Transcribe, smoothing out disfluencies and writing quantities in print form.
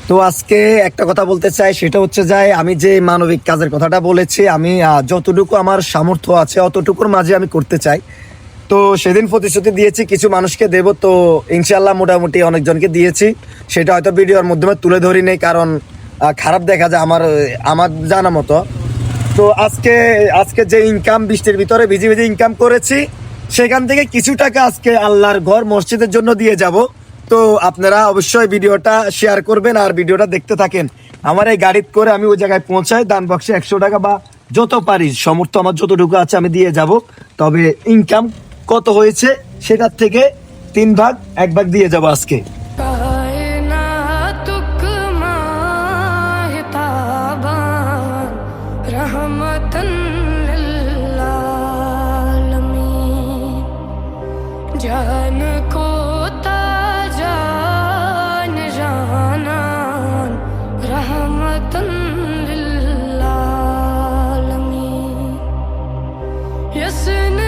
তো আজকে একটা কথা বলতে চাই, সেটা হচ্ছে যে আমি যে মানবিক কাজের কথাটা বলেছি, আমি যতটুকু আমার সামর্থ্য আছে অতটুকুর মাঝে আমি করতে চাই। তো সেদিন প্রতিশ্রুতি দিয়েছি কিছু মানুষকে দেব, তো ইনশাল্লাহ মোটামুটি অনেকজনকে দিয়েছি। সেটা হয়তো ভিডিওর মাধ্যমে তুলে ধরি নেই, কারণ খারাপ দেখা যায় আমার আমার জানা মতো। তো আজকে আজকে যে ইনকাম বৃষ্টির ভিতরে ভিজে ভিজে ইনকাম করেছি, সেখান থেকে কিছু টাকা আজকে আল্লাহর ঘর মসজিদের জন্য দিয়ে যাব। তো আপনারা অবশ্যই ভিডিওটা শেয়ার করবেন আর ভিডিওটা দেখতে থাকেন। আমার এই গাড়িতে করে আমি ওই জায়গায় পৌঁছাই, দান বক্সে 100 টাকা বা যত পারি সমর্থ আমার যতটুকু আছে আমি দিয়ে যাব। তবে ইনকাম কত হয়েছে সেটার থেকে 3 ভাগ 1 ভাগ দিয়ে যাব আজকে। जान को ताजान जानान रहमतन लिल्लालमीन यसन